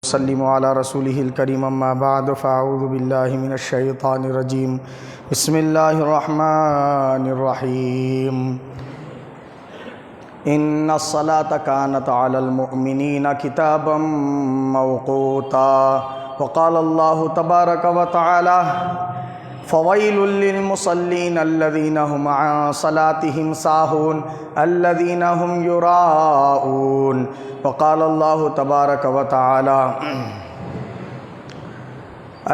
وسلم علی رسولہ الکریم اما بعد فاعوذ باللہ من الشیطان الرجیم بسم اللہ الرحمن الرحیم ان الصلاة كانت علی المؤمنین کتابا موقوتا وقال اللہ تبارک وتعالی فویل للمصلین الذین هم عن صلاتهم ساہون الذین هم یراؤون وقال اللہ تبارک وتعالی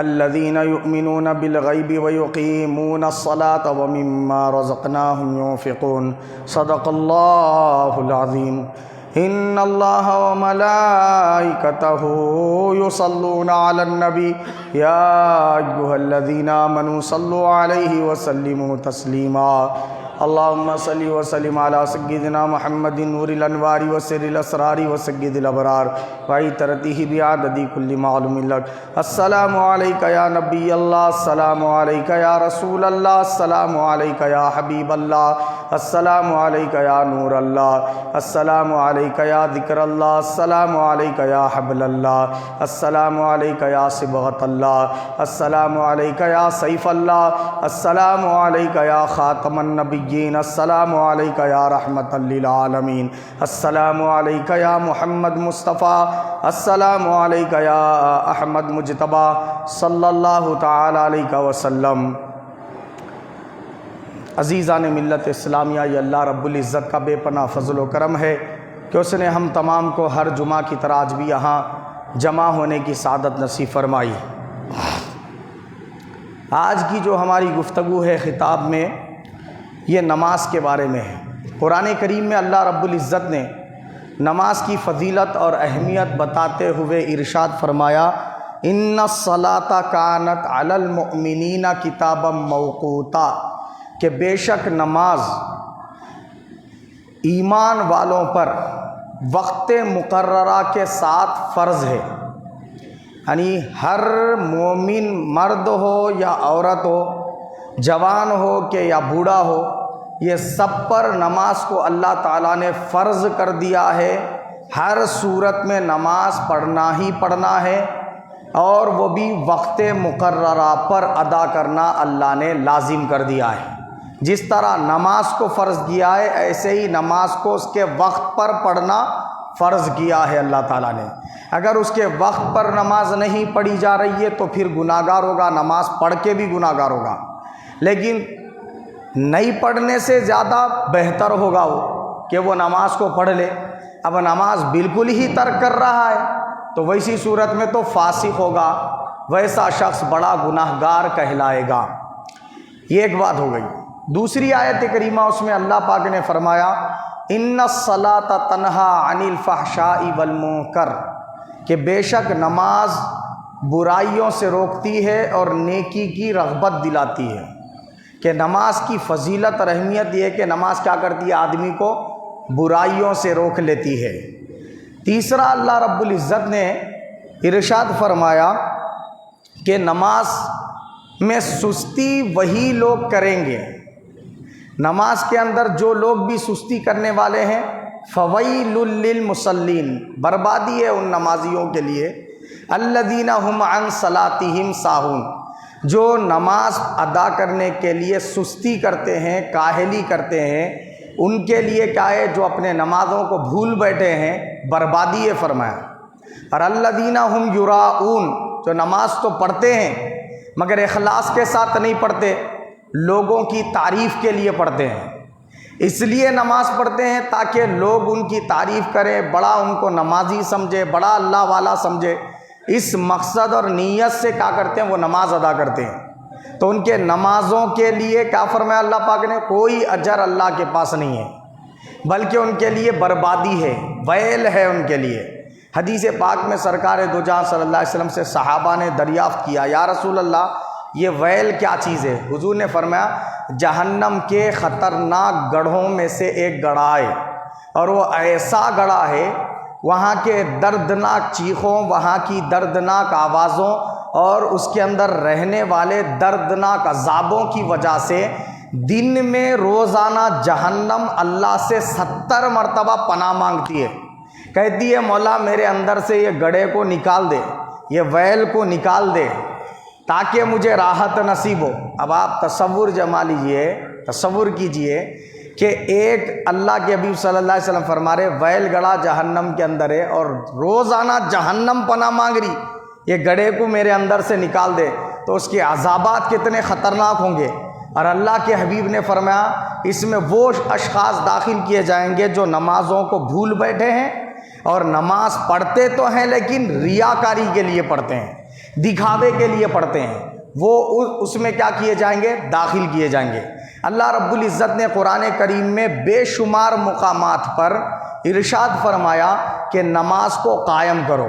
الذین یؤمنون بالغیب ویقیمون الصلاة ومما رزقناهم ينفقون صدق اللہ العظیم ان اللہ وملائکتہ یصلون علی النبی یا ایھا الذین آمنوا صلوا علیہ وسلموا تسلیما اللہم صلی وسلم علی سیدنا محمد نور الانوار وسر الاسرار وسید الابرار وعطرتہ بعدد کل معلوم لک السلام علیکہ یا نبی اللہ السلام علیکہ یا رسول اللہ السلام علیکہ یا حبیب اللہ السلام علیکہ یا نور اللہ السلام علیکہ یا ذکر اللہ السلام علیکہ یا حبل اللہ السلام علیکہ یا صبغۃ اللہ السلام علیکہ یا سیف اللہ السلام علیکہ یا خاتم النبیین السلام علیکہ یا رحمت للعالمین السلام علیکہ یا محمد مصطفیٰ السلام علیکہ یا احمد مجتبیٰ صلی اللہ تعالی علیہ وسلم۔ عزیزان ملت اسلامیہ، یہ اللہ رب العزت کا بے پناہ فضل و کرم ہے کہ اس نے ہم تمام کو ہر جمعہ کی طرح آج بھی یہاں جمع ہونے کی سعادت نصیب فرمائی۔ آج کی جو ہماری گفتگو ہے خطاب میں، یہ نماز کے بارے میں ہے۔ قرآن کریم میں اللہ رب العزت نے نماز کی فضیلت اور اہمیت بتاتے ہوئے ارشاد فرمایا ان الصلاۃ کانت علی المؤمنین کتابا موقوتا، کہ بے شک نماز ایمان والوں پر وقت مقررہ کے ساتھ فرض ہے، یعنی ہر مومن مرد ہو یا عورت ہو، جوان ہو کہ یا بوڑھا ہو، یہ سب پر نماز کو اللہ تعالیٰ نے فرض کر دیا ہے۔ ہر صورت میں نماز پڑھنا ہی پڑھنا ہے، اور وہ بھی وقت مقررہ پر ادا کرنا اللہ نے لازم کر دیا ہے۔ جس طرح نماز کو فرض کیا ہے، ایسے ہی نماز کو اس کے وقت پر پڑھنا فرض کیا ہے اللہ تعالیٰ نے۔ اگر اس کے وقت پر نماز نہیں پڑھی جا رہی ہے تو پھر گناہگار ہوگا، نماز پڑھ کے بھی گناہگار ہوگا، لیکن نہیں پڑھنے سے زیادہ بہتر ہوگا وہ کہ وہ نماز کو پڑھ لے۔ اب نماز بالکل ہی ترک کر رہا ہے تو ویسی صورت میں تو فاسق ہوگا، ویسا شخص بڑا گناہگار کہلائے گا۔ یہ ایک بات ہو گئی۔ دوسری آیت کریمہ اس میں اللہ پاک نے فرمایا ان الصلاۃ تنہا عن الفحشاء والمنکر، کہ بے شک نماز برائیوں سے روکتی ہے اور نیکی کی رغبت دلاتی ہے۔ کہ نماز کی فضیلت اور اہمیت یہ ہے کہ نماز کیا کرتی ہے؟ آدمی کو برائیوں سے روک لیتی ہے۔ تیسرا، اللہ رب العزت نے ارشاد فرمایا کہ نماز میں سستی وہی لوگ کریں گے، نماز کے اندر جو لوگ بھی سستی کرنے والے ہیں، فویل للمصلین، بربادی ہے ان نمازیوں کے لیے، الذین هم عن صلاتهم ساہون، جو نماز ادا کرنے کے لیے سستی کرتے ہیں، کاہلی کرتے ہیں، ان کے لیے کیا ہے؟ جو اپنے نمازوں کو بھول بیٹھے ہیں، بربادی ہے فرمایا۔ اور الذین هم یراؤون، جو نماز تو پڑھتے ہیں مگر اخلاص کے ساتھ نہیں پڑھتے، لوگوں کی تعریف کے لیے پڑھتے ہیں۔ اس لیے نماز پڑھتے ہیں تاکہ لوگ ان کی تعریف کریں، بڑا ان کو نمازی سمجھے، بڑا اللہ والا سمجھے۔ اس مقصد اور نیت سے کیا کرتے ہیں؟ وہ نماز ادا کرتے ہیں۔ تو ان کے نمازوں کے لیے کیا فرمایا اللہ پاک نے؟ کوئی اجر اللہ کے پاس نہیں ہے، بلکہ ان کے لیے بربادی ہے، ویل ہے ان کے لیے۔ حدیث پاک میں سرکار دو جہاں صلی اللہ علیہ وسلم سے صحابہ نے دریافت کیا، یا رسول اللہ یہ ویل کیا چیز ہے؟ حضور نے فرمایا جہنم کے خطرناک گڑھوں میں سے ایک گڑھا ہے، اور وہ ایسا گڑھا ہے وہاں کے دردناک چیخوں، وہاں کی دردناک آوازوں اور اس کے اندر رہنے والے دردناک عذابوں کی وجہ سے دن میں روزانہ جہنم اللہ سے 70 مرتبہ پناہ مانگتی ہے کہتی ہے مولا میرے اندر سے یہ گڑھے کو نکال دے، یہ ویل کو نکال دے تاکہ مجھے راحت نصیب ہو۔ اب آپ تصور جما لیجئے، تصور کیجئے کہ ایک اللہ کے حبیب صلی اللہ علیہ وسلم فرما رہے ویل گڑھا جہنم کے اندر ہے اور روزانہ جہنم پناہ مانگ رہی یہ گڑھے کو میرے اندر سے نکال دے، تو اس کے عذابات کتنے خطرناک ہوں گے۔ اور اللہ کے حبیب نے فرمایا اس میں وہ اشخاص داخل کیے جائیں گے جو نمازوں کو بھول بیٹھے ہیں اور نماز پڑھتے تو ہیں لیکن ریاکاری کے لیے پڑھتے ہیں، دکھاوے کے لیے پڑھتے ہیں، وہ اس میں کیا کیے جائیں گے؟ داخل کیے جائیں گے۔ اللہ رب العزت نے قرآن کریم میں بے شمار مقامات پر ارشاد فرمایا کہ نماز کو قائم کرو،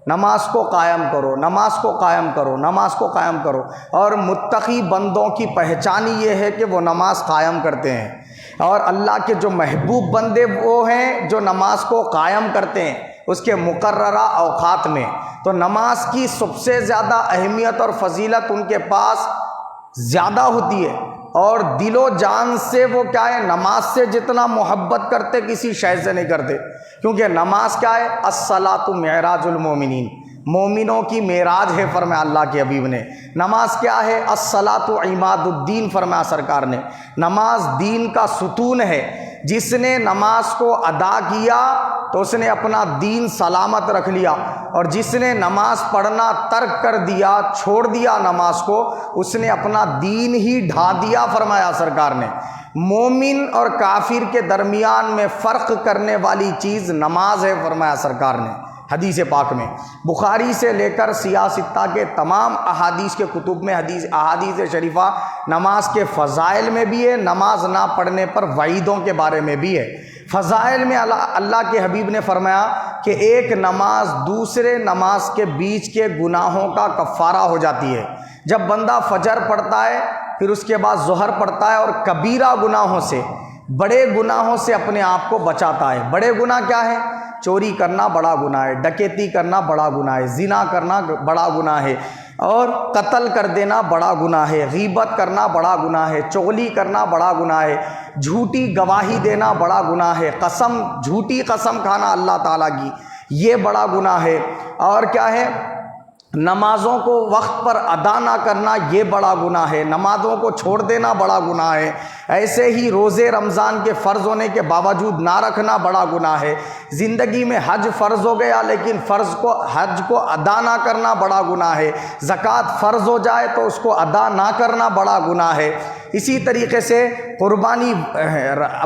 نماز کو قائم کرو، نماز کو قائم کرو، نماز کو قائم کرو۔ اور متقی بندوں کی پہچان یہ ہے کہ وہ نماز قائم کرتے ہیں، اور اللہ کے جو محبوب بندے وہ ہیں جو نماز کو قائم کرتے ہیں اس کے مقررہ اوقات میں۔ تو نماز کی سب سے زیادہ اہمیت اور فضیلت ان کے پاس زیادہ ہوتی ہے، اور دل و جان سے وہ کیا ہے؟ نماز سے جتنا محبت کرتے کسی شے سے نہیں کرتے، کیونکہ نماز کیا ہے؟ الصلاۃ معراج المومنین، مومنوں کی معراج ہے فرمایا اللہ کے حبیب نے۔ نماز کیا ہے؟ الصلاۃ عماد الدین فرمایا سرکار نے، نماز دین کا ستون ہے۔ جس نے نماز کو ادا کیا تو اس نے اپنا دین سلامت رکھ لیا، اور جس نے نماز پڑھنا ترک کر دیا، چھوڑ دیا نماز کو، اس نے اپنا دین ہی ڈھا دیا فرمایا سرکار نے۔ مومن اور کافر کے درمیان میں فرق کرنے والی چیز نماز ہے فرمایا سرکار نے حدیث پاک میں۔ بخاری سے لے کر سیاہ ستہ کے تمام احادیث کے کتب میں احادیث شریفہ نماز کے فضائل میں بھی ہے، نماز نہ پڑھنے پر وعیدوں کے بارے میں بھی ہے۔ فضائل میں اللہ کے حبیب نے فرمایا کہ ایک نماز دوسرے نماز کے بیچ کے گناہوں کا کفارہ ہو جاتی ہے۔ جب بندہ فجر پڑھتا ہے پھر اس کے بعد ظہر پڑھتا ہے اور کبیرہ گناہوں سے، بڑے گناہوں سے اپنے آپ کو بچاتا ہے۔ بڑے گناہ کیا ہے؟ چوری کرنا بڑا گناہ ہے، ڈکیتی کرنا بڑا گناہ ہے، زنا کرنا بڑا گناہ ہے، اور قتل کر دینا بڑا گناہ ہے، غیبت کرنا بڑا گناہ ہے، چغلی کرنا بڑا گناہ ہے، جھوٹی گواہی دینا بڑا گناہ ہے، جھوٹی قسم کھانا اللہ تعالیٰ کی یہ بڑا گناہ ہے، اور کیا ہے؟ نمازوں کو وقت پر ادا نہ کرنا یہ بڑا گناہ ہے، نمازوں کو چھوڑ دینا بڑا گناہ ہے۔ ایسے ہی روزے رمضان کے فرض ہونے کے باوجود نہ رکھنا بڑا گناہ ہے۔ زندگی میں حج فرض ہو گیا لیکن حج کو ادا نہ کرنا بڑا گناہ ہے۔ زکوٰۃ فرض ہو جائے تو اس کو ادا نہ کرنا بڑا گناہ ہے۔ اسی طریقے سے قربانی،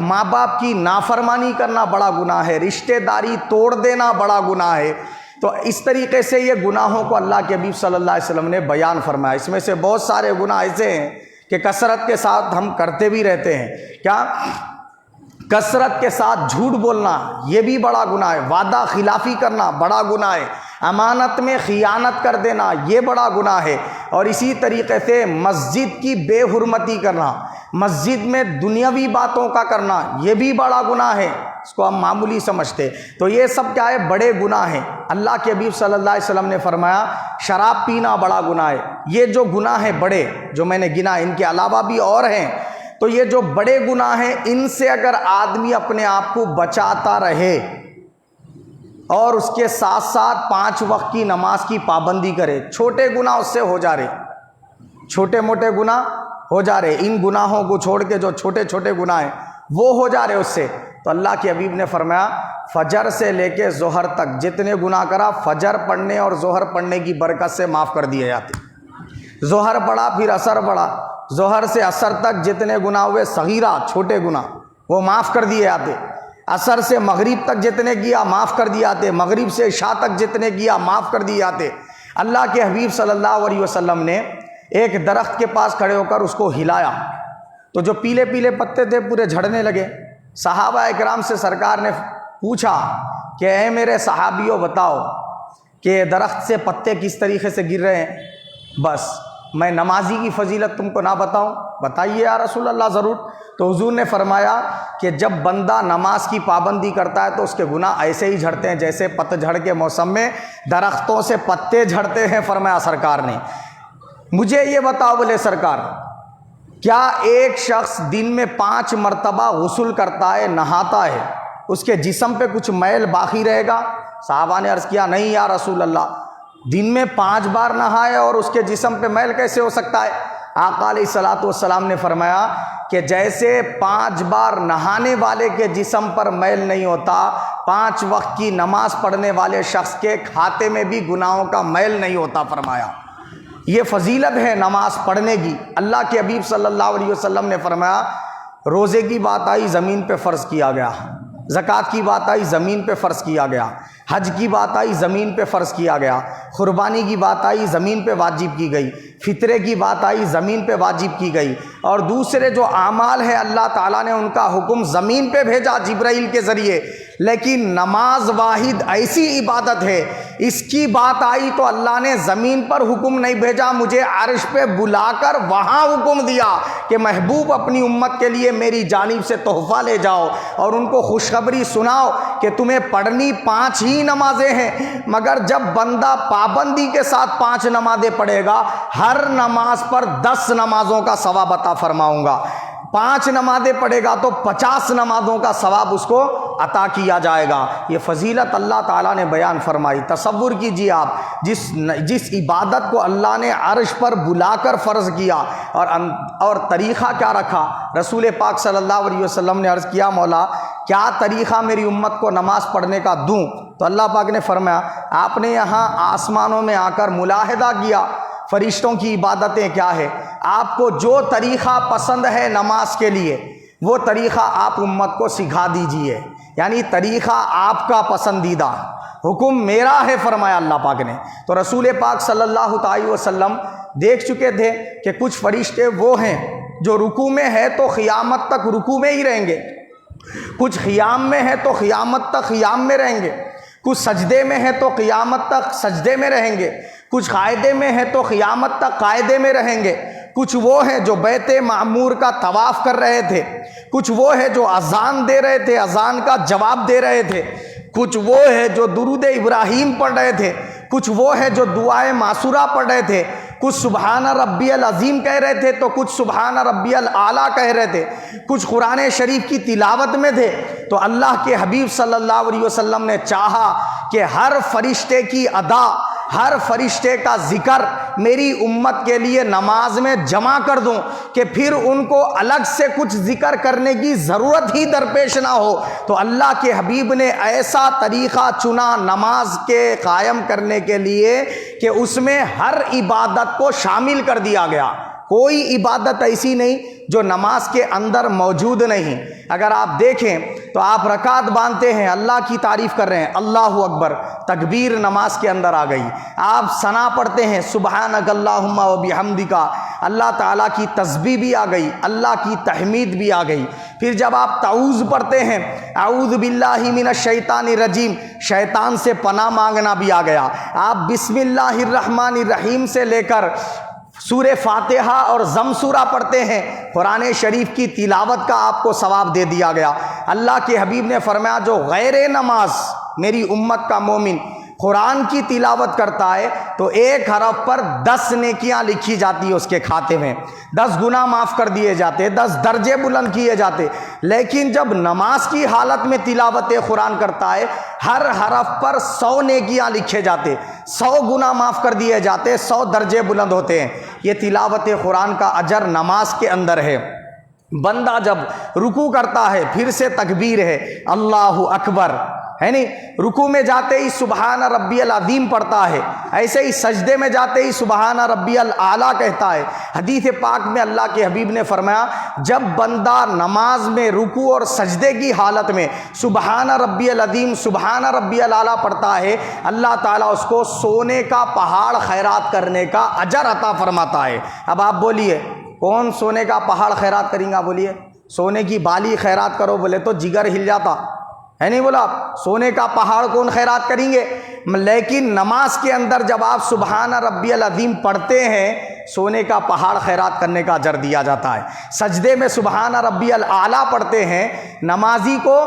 ماں باپ کی نافرمانی کرنا بڑا گناہ ہے، رشتہ داری توڑ دینا بڑا گناہ ہے۔ تو اس طریقے سے یہ گناہوں کو اللہ کے حبیب صلی اللہ علیہ وسلم نے بیان فرمایا۔ اس میں سے بہت سارے گناہ ایسے ہیں کہ کثرت کے ساتھ ہم کرتے بھی رہتے ہیں۔ کیا؟ کثرت کے ساتھ جھوٹ بولنا یہ بھی بڑا گناہ ہے، وعدہ خلافی کرنا بڑا گناہ ہے، امانت میں خیانت کر دینا یہ بڑا گناہ ہے، اور اسی طریقے سے مسجد کی بے حرمتی کرنا، مسجد میں دنیاوی باتوں کا کرنا یہ بھی بڑا گناہ ہے، اس کو ہم معمولی سمجھتے۔ تو یہ سب کیا ہے؟ بڑے گناہ ہیں۔ اللہ کے حبیب صلی اللہ علیہ وسلم نے فرمایا شراب پینا بڑا گناہ ہے۔ یہ جو گناہ ہیں بڑے جو میں نے گنا، ان کے علاوہ بھی اور ہیں، تو یہ جو بڑے گناہ ہیں ان سے اگر آدمی اپنے آپ کو بچاتا رہے اور اس کے ساتھ ساتھ 5 وقت کی نماز کی پابندی کرے، چھوٹے گناہ اس سے ہو جا رہے، چھوٹے موٹے گناہ ہو جا رہے، ان گناہوں کو چھوڑ کے جو چھوٹے چھوٹے گناہ ہیں وہ ہو جا رہے اس سے، تو اللہ کے حبیب نے فرمایا فجر سے لے کے ظہر تک جتنے گناہ کرا فجر پڑھنے اور ظہر پڑھنے کی برکت سے معاف کر دیے جاتے۔ ظہر پڑھا پھر عصر پڑھا، ظہر سے عصر تک جتنے گناہ ہوئے صغیرہ چھوٹے گناہ وہ معاف کر دیے جاتے، عصر سے مغرب تک جتنے کیا معاف کر دیے جاتے، مغرب سے عشاء تک جتنے کیا معاف کر دیے جاتے۔ اللہ کے حبیب صلی اللہ علیہ وسلم نے ایک درخت کے پاس کھڑے ہو کر اس کو ہلایا تو جو پیلے پیلے پتے تھے پورے جھڑنے لگے۔ صحابہ اکرام سے سرکار نے پوچھا کہ اے میرے صحابیوں بتاؤ کہ درخت سے پتے کس طریقے سے گر رہے ہیں، بس میں نمازی کی فضیلت تم کو نہ بتاؤں؟ بتائیے یا رسول اللہ ضرور۔ تو حضور نے فرمایا کہ جب بندہ نماز کی پابندی کرتا ہے تو اس کے گناہ ایسے ہی جھڑتے ہیں جیسے پت جھڑ کے موسم میں درختوں سے پتے جھڑتے ہیں فرمایا سرکار نے۔ مجھے یہ بتاؤ بولے سرکار، کیا ایک شخص دن میں 5 مرتبہ غسل کرتا ہے، نہاتا ہے، اس کے جسم پہ کچھ میل باقی رہے گا؟ صحابہ نے عرض کیا نہیں یا رسول اللہ، دن میں 5 بار نہائے اور اس کے جسم پہ میل کیسے ہو سکتا ہے؟ آقا علیہ الصلوۃ والسلام نے فرمایا کہ جیسے 5 بار نہانے والے کے جسم پر میل نہیں ہوتا، 5 وقت کی نماز پڑھنے والے شخص کے کھاتے میں بھی گناہوں کا میل نہیں ہوتا فرمایا۔ یہ فضیلت ہے نماز پڑھنے کی۔ اللہ کے حبیب صلی اللہ علیہ وسلم نے فرمایا روزے کی بات آئی زمین پہ فرض کیا گیا، زکوٰۃ کی بات آئی زمین پہ فرض کیا گیا، حج کی بات آئی زمین پہ فرض کیا گیا، قربانی کی بات آئی زمین پہ واجب کی گئی، فطرے کی بات آئی زمین پہ واجب کی گئی، اور دوسرے جو اعمال ہیں اللہ تعالیٰ نے ان کا حکم زمین پہ بھیجا جبرائیل کے ذریعے۔ لیکن نماز واحد ایسی عبادت ہے، اس کی بات آئی تو اللہ نے زمین پر حکم نہیں بھیجا، مجھے عرش پہ بلا کر وہاں حکم دیا کہ محبوب اپنی امت کے لیے میری جانب سے تحفہ لے جاؤ اور ان کو خوشخبری سناؤ کہ تمہیں پڑھنی 5 ہی نمازیں ہیں، مگر جب بندہ پابندی کے ساتھ 5 نمازیں پڑھے گا ہر نماز پر 10 نمازوں کا ثواب عطا فرماؤں گا۔ 5 نمازیں پڑھے گا تو 50 نمازوں کا ثواب اس کو عطا کیا جائے گا۔ یہ فضیلت اللہ تعالیٰ نے بیان فرمائی۔ تصور کیجئے آپ جس عبادت کو اللہ نے عرش پر بلا کر فرض کیا اور طریقہ کیا رکھا۔ رسول پاک صلی اللہ علیہ وسلم نے عرض کیا مولا کیا طریقہ میری امت کو نماز پڑھنے کا دوں؟ تو اللہ پاک نے فرمایا آپ نے یہاں آسمانوں میں آ کر ملاحظہ کیا فرشتوں کی عبادتیں کیا ہے، آپ کو جو طریقہ پسند ہے نماز کے لیے وہ طریقہ آپ امت کو سکھا دیجئے، یعنی طریقہ آپ کا پسندیدہ، حکم میرا ہے فرمایا اللہ پاک نے۔ تو رسول پاک صلی اللہ تعالی وسلم دیکھ چکے تھے کہ کچھ فرشتے وہ ہیں جو رکوع میں ہے تو قیامت تک رکوع میں ہی رہیں گے، کچھ قیام میں ہے تو قیامت تک قیام میں رہیں گے، کچھ سجدے میں ہے تو قیامت تک سجدے میں رہیں گے، کچھ قاعدے میں ہے تو قیامت تک قاعدے میں رہیں گے، کچھ وہ ہیں جو بیت معمور کا طواف کر رہے تھے، کچھ وہ ہے جو اذان دے رہے تھے، اذان کا جواب دے رہے تھے، کچھ وہ ہے جو درود ابراہیم پڑھ رہے تھے، کچھ وہ ہے جو دعائے معصورہ پڑھ رہے تھے، کچھ سبحان ربی العظیم کہہ رہے تھے تو کچھ سبحان ربی الاعلیٰ کہہ رہے تھے، کچھ قرآن شریف کی تلاوت میں تھے۔ تو اللہ کے حبیب صلی اللہ علیہ وسلم نے چاہا کہ ہر فرشتے کی ادا، ہر فرشتے کا ذکر میری امت کے لیے نماز میں جمع کر دوں کہ پھر ان کو الگ سے کچھ ذکر کرنے کی ضرورت ہی درپیش نہ ہو۔ تو اللہ کے حبیب نے ایسا طریقہ چنا نماز کے قائم کرنے کے لیے کہ اس میں ہر عبادت کو شامل کر دیا گیا، کوئی عبادت ایسی نہیں جو نماز کے اندر موجود نہیں۔ اگر آپ دیکھیں تو آپ رکعت باندھتے ہیں، اللہ کی تعریف کر رہے ہیں، اللہ اکبر، تکبیر نماز کے اندر آ گئی، آپ ثنا پڑھتے ہیں سبحانک اللہم و بحمدک، اللہ تعالیٰ کی تسبیح بھی آ گئی، اللہ کی تحمید بھی آ گئی۔ پھر جب آپ تعوذ پڑھتے ہیں اعوذ باللہ من الشیطان الرجیم، شیطان سے پناہ مانگنا بھی آ گیا۔ آپ بسم اللہ الرحمن الرحیم سے لے کر سورہ فاتحہ اور ضم سورہ پڑھتے ہیں، قرآن شریف کی تلاوت کا آپ کو ثواب دے دیا گیا۔ اللہ کے حبیب نے فرمایا جو غیر نماز میری امت کا مومن قرآن کی تلاوت کرتا ہے تو 1 حرف پر 10 نیکیاں لکھی جاتی ہے اس کے کھاتے میں، 10 گناہ معاف کر دیے جاتے، 10 درجے بلند کیے جاتے۔ لیکن جب نماز کی حالت میں تلاوت قرآن کرتا ہے ہر حرف پر 100 نیکیاں لکھے جاتے، 100 گناہ معاف کر دیے جاتے، 100 درجے بلند ہوتے ہیں۔ یہ تلاوت قرآن کا اجر نماز کے اندر ہے۔ بندہ جب رکوع کرتا ہے پھر سے تکبیر ہے اللہ اکبر، ہے نہیں، رکوع میں جاتے ہی سبحان ربی العظیم پڑھتا ہے، ایسے ہی سجدے میں جاتے ہی سبحان ربی الاعلیٰ کہتا ہے۔ حدیث پاک میں اللہ کے حبیب نے فرمایا جب بندہ نماز میں رکوع اور سجدے کی حالت میں سبحان ربی العظیم سبحان ربی الاعلیٰ پڑھتا ہے اللہ تعالیٰ اس کو سونے کا پہاڑ خیرات کرنے کا اجر عطا فرماتا ہے۔ اب آپ بولیے کون سونے کا پہاڑ خیرات کریں گا؟ بولیے سونے کی بالی خیرات کرو بولے تو جگر ہل جاتا ہے، نہیں بولا سونے کا پہاڑ کون خیرات کریں گے؟ لیکن نماز کے اندر جب آپ سبحان ربی العظیم پڑھتے ہیں سونے کا پہاڑ خیرات کرنے کا اجر دیا جاتا ہے۔ سجدے میں سبحان ربی الاعلیٰ پڑھتے ہیں نمازی کو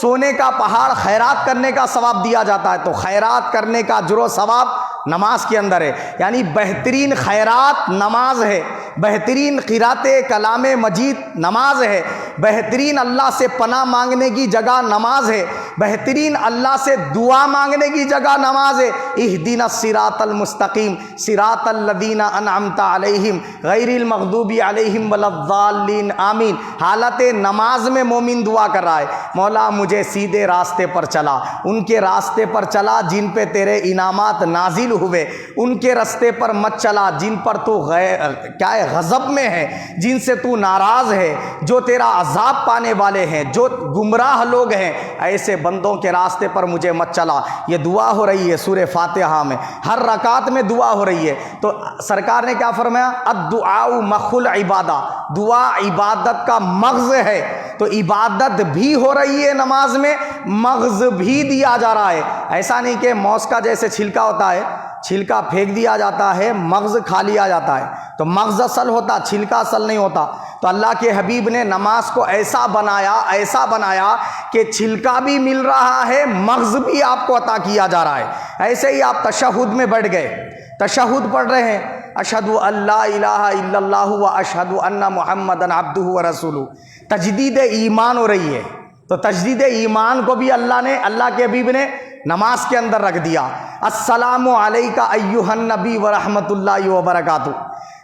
سونے کا پہاڑ خیرات کرنے کا ثواب دیا جاتا ہے۔ تو خیرات کرنے کا اجر و ثواب نماز کے اندر ہے، یعنی بہترین خیرات نماز ہے، بہترین قرات کلام مجید نماز ہے، بہترین اللہ سے پناہ مانگنے کی جگہ نماز ہے، بہترین اللہ سے دعا مانگنے کی جگہ نماز ہے۔ اہدنا الصراط المستقیم صراط الذین انعمت علیہم غیر المغضوب علیہم ولا الضالین آمین۔ حالت نماز میں مومن دعا کر رہا ہے، مولا مجھے سیدھے راستے پر چلا، ان کے راستے پر چلا جن پہ تیرے انعامات نازل ہوئے، ان کے راستے پر مت چلا جن پر تو کیا ہے غضب میں ہے، جن سے تو ناراض ہے، جو تیرا عذاب پانے والے ہیں، جو گمراہ لوگ ہیں، ایسے بندوں کے راستے پر مجھے مت چلا۔ یہ دعا ہو رہی ہے سورہ فاتحہ میں، ہر رکعت میں دعا ہو رہی ہے۔ تو سرکار نے کیا فرمایا؟ الدعاء مخ العبادہ، دعا عبادت کا مغز ہے۔ تو عبادت بھی ہو رہی ہے نماز میں، مغز بھی دیا جا رہا ہے۔ ایسا نہیں کہ موز کا جیسے چھلکا ہوتا ہے، چھلکا پھینک دیا جاتا ہے، مغز کھا لیا جاتا ہے، تو مغز اصل ہوتا، چھلکا اصل نہیں ہوتا۔ تو اللہ کے حبیب نے نماز کو ایسا بنایا کہ چھلکا بھی مل رہا ہے، مغز بھی آپ کو عطا کیا جا رہا ہے۔ ایسے ہی آپ تشہد میں بیٹھ گئے، تشہد پڑھ رہے ہیں، اشہد ان لا الہ الا اللہ و اشہد ان محمدًا عبدہ و رسولہ، تجدید ایمان ہو رہی ہے۔ تو تجدید ایمان کو بھی اللہ کے حبیب نے نماز کے اندر رکھ دیا۔ السلام علیکہ ایھا النبی ورحمۃ اللہ وبرکاتہ،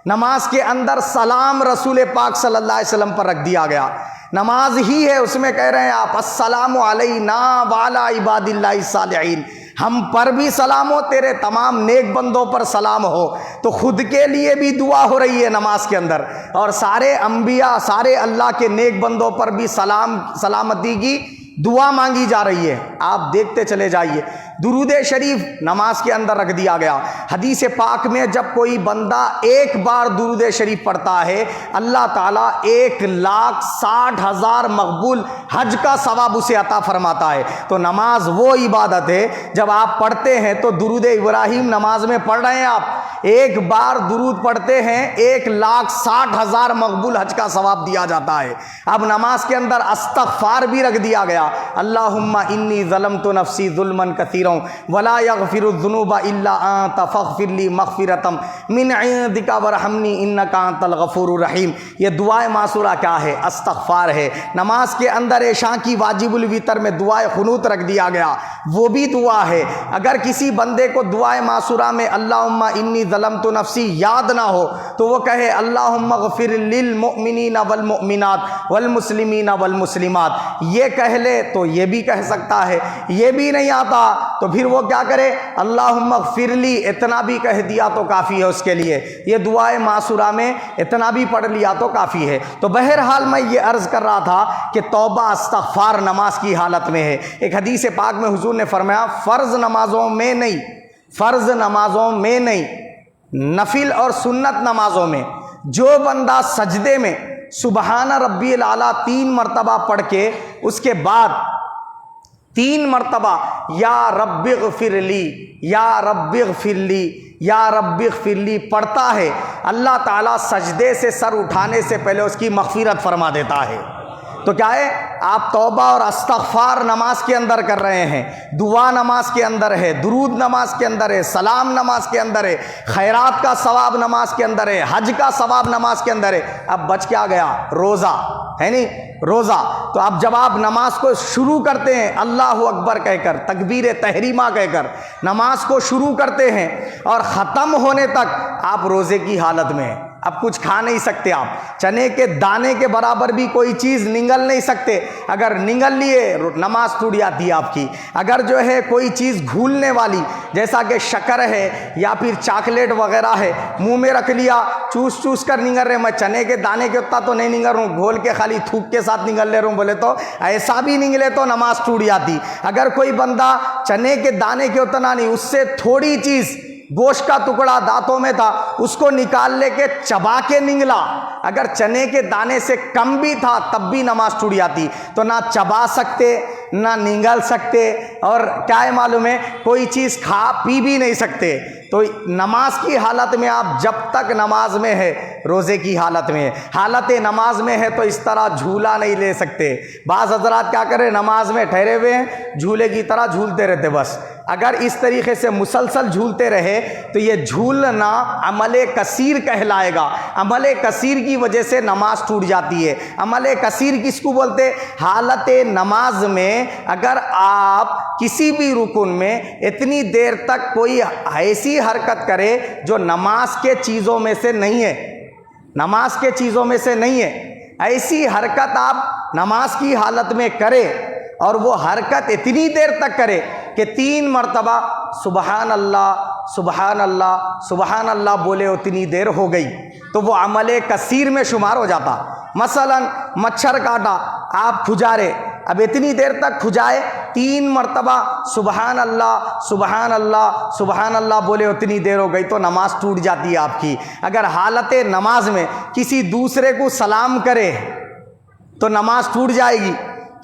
نماز کے اندر سلام رسول پاک صلی اللہ علیہ وسلم پر رکھ دیا گیا۔ نماز ہی ہے، اس میں کہہ رہے ہیں آپ السلام علینا وعلی عباد اللہ الصالحین، ہم پر بھی سلام ہو، تیرے تمام نیک بندوں پر سلام ہو۔ تو خود کے لیے بھی دعا ہو رہی ہے نماز کے اندر، اور سارے انبیاء، سارے اللہ کے نیک بندوں پر بھی سلامتی کی دعا مانگی جا رہی ہے۔ آپ دیکھتے چلے جائیے، درود شریف نماز کے اندر رکھ دیا گیا۔ حدیث پاک میں جب کوئی بندہ ایک بار درود شریف پڑھتا ہے، اللہ تعالیٰ 1,60,000 مقبول حج کا ثواب اسے عطا فرماتا ہے۔ تو نماز وہ عبادت ہے، جب آپ پڑھتے ہیں تو درود ابراہیم نماز میں پڑھ رہے ہیں، آپ ایک بار درود پڑھتے ہیں 1,60,000 مقبول حج کا ثواب دیا جاتا ہے۔ اب نماز کے اندر استغفار بھی رکھ دیا گیا، اللہم انی ظلمت نفسی ظلما کثیرا ولا یغفر الذنوب الا انت فاغفر لی مغفرۃ من عندک وارحمنی انک انت الغفور الرحیم۔ یہ دعائے معصورہ کیا ہے؟ استغفار ہے۔ نماز کے اندر عشاء کی واجب الوتر میں دعائے قنوت رکھ دیا گیا، وہ بھی دعا ہے۔ اگر کسی بندے کو دعائے معصورہ میں اللہم انی ظلمت نفسی یاد نہ ہو تو وہ کہے اللہم اغفر للمؤمنین والمؤمنات والمسلمین والمسلمات، یہ کہہ لے تو یہ بھی کہہ سکتا ہے۔ یہ بھی نہیں آتا تو پھر وہ کیا کرے؟ اللہم اغفر لی، اتنا بھی کہہ دیا تو کافی ہے اس کے لیے۔ یہ دعائے معصورہ میں اتنا بھی پڑھ لیا تو کافی ہے۔ تو بہرحال میں یہ عرض کر رہا تھا کہ توبہ استغفار نماز کی حالت میں ہے۔ ایک حدیث پاک میں حضور نے فرمایا فرض نمازوں میں نہیں، نفل اور سنت نمازوں میں جو بندہ سجدے میں سبحان ربی الاعلیٰ 3 مرتبہ پڑھ کے اس کے بعد 3 مرتبہ یا رب اغفر لی، یا رب اغفر لی، یا رب اغفر لی پڑھتا ہے، اللہ تعالیٰ سجدے سے سر اٹھانے سے پہلے اس کی مغفرت فرما دیتا ہے۔ تو کیا ہے؟ آپ توبہ اور استغفار نماز کے اندر کر رہے ہیں، دعا نماز کے اندر ہے، درود نماز کے اندر ہے، سلام نماز کے اندر ہے، خیرات کا ثواب نماز کے اندر ہے، حج کا ثواب نماز کے اندر ہے۔ اب بچ کیا گیا؟ روزہ ہے نہیں، روزہ۔ تو اب جب آپ نماز کو شروع کرتے ہیں اللہ اکبر کہہ کر، تکبیر تحریمہ کہہ کر نماز کو شروع کرتے ہیں اور ختم ہونے تک آپ روزے کی حالت میں ہیں، اب کچھ کھا نہیں سکتے، آپ چنے کے دانے کے برابر بھی کوئی چیز نگل نہیں سکتے، اگر نگل لیے نماز ٹوٹ جاتی ہے آپ کی۔ اگر جو ہے کوئی چیز گھولنے والی جیسا کہ شکر ہے یا پھر چاکلیٹ وغیرہ ہے، منہ میں رکھ لیا، چوس چوس کر نگل رہے، میں چنے کے دانے کے اتنا تو نہیں نگل رہا ہوں، گھول کے خالی تھوک کے ساتھ نگل لے رہا ہوں، بولے تو ایسا بھی نگلے تو نماز ٹوٹ جاتی۔ اگر کوئی بندہ چنے کے دانے کے اتنا نہیں، اس سے تھوڑی چیز گوشت کا ٹکڑا دانتوں میں تھا، اس کو نکال لے کے چبا کے نگلا، اگر چنے کے دانے سے کم بھی تھا تب بھی نماز ٹوٹ جاتی۔ تو نہ چبا سکتے، نہ نگل سکتے، اور کیا ہے معلوم ہے کوئی چیز کھا پی بھی نہیں سکتے۔ تو نماز کی حالت میں آپ جب تک نماز میں ہے روزے کی حالت میں، حالت نماز میں ہے تو اس طرح جھولا نہیں لے سکتے۔ بعض حضرات کیا کریں، نماز میں ٹھہرے ہوئے ہیں، جھولے کی طرح جھولتے رہتے بس۔ اگر اس طریقے سے مسلسل جھولتے رہے تو یہ جھولنا عمل کثیر کہلائے گا۔ عمل کثیر کی وجہ سے نماز ٹوٹ جاتی ہے۔ عمل کثیر کس کو بولتے؟ حالت نماز میں اگر آپ کسی بھی رکن میں اتنی دیر تک کوئی ایسی حرکت کرے جو نماز کے چیزوں میں سے نہیں ہے، نماز کے چیزوں میں سے نہیں ہے، ایسی حرکت آپ نماز کی حالت میں کرے اور وہ حرکت اتنی دیر تک کرے کہ 3 مرتبہ سبحان اللہ سبحان اللہ سبحان اللہ بولے، اتنی دیر ہو گئی تو وہ عمل کثیر میں شمار ہو جاتا۔ مثلا مچھر کاٹا، آپ کھجارے، اب اتنی دیر تک کھجائے، 3 مرتبہ سبحان اللہ سبحان اللہ سبحان اللہ بولے، اتنی دیر ہو گئی تو نماز ٹوٹ جاتی ہے آپ کی۔ اگر حالت نماز میں کسی دوسرے کو سلام کرے تو نماز ٹوٹ جائے گی۔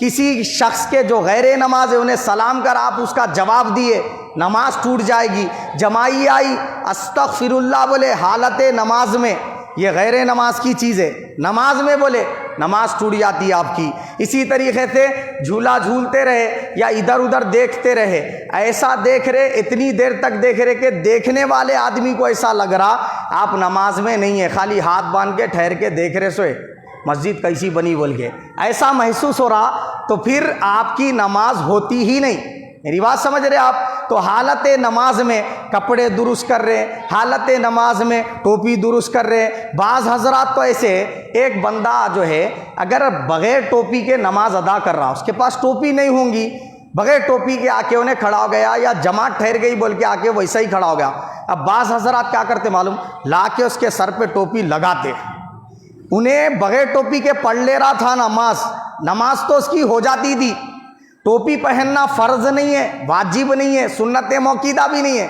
کسی شخص کے جو غیر نماز ہے انہیں سلام کر آپ اس کا جواب دیے، نماز ٹوٹ جائے گی۔ جماعی آئی، استغفر اللہ بولے حالت نماز میں، یہ غیر نماز کی چیز ہے، نماز میں بولے نماز ٹوٹ جاتی ہے آپ کی۔ اسی طریقے سے جھولا جھولتے رہے یا ادھر ادھر دیکھتے رہے، ایسا دیکھ رہے، اتنی دیر تک دیکھ رہے کہ دیکھنے والے آدمی کو ایسا لگ رہا آپ نماز میں نہیں ہے، خالی ہاتھ باندھ کے ٹھہر کے دیکھ رہے سوئے مسجد کیسی بنی بول کے، ایسا محسوس ہو رہا تو پھر آپ کی نماز ہوتی ہی نہیں۔ میری بات سمجھ رہے آپ؟ تو حالت نماز میں کپڑے درست کر رہے، حالت نماز میں ٹوپی درست کر رہے۔ بعض حضرات تو ایسے، ایک بندہ جو ہے اگر بغیر ٹوپی کے نماز ادا کر رہا، اس کے پاس ٹوپی نہیں ہوں گی، بغیر ٹوپی کے آ کے انہیں کھڑا ہو گیا یا جماعت ٹھہر گئی بول کے آ کے ویسا ہی کھڑا ہو گیا۔ اب بعض حضرات کیا کرتے معلوم، لا کے اس کے سر پہ ٹوپی لگاتے، انہیں بغیر ٹوپی کے پڑھ لے رہا تھا نماز تو اس کی ہو جاتی تھی۔ ٹوپی پہننا فرض نہیں ہے، واجب نہیں ہے، سنت موقیدہ بھی نہیں ہے۔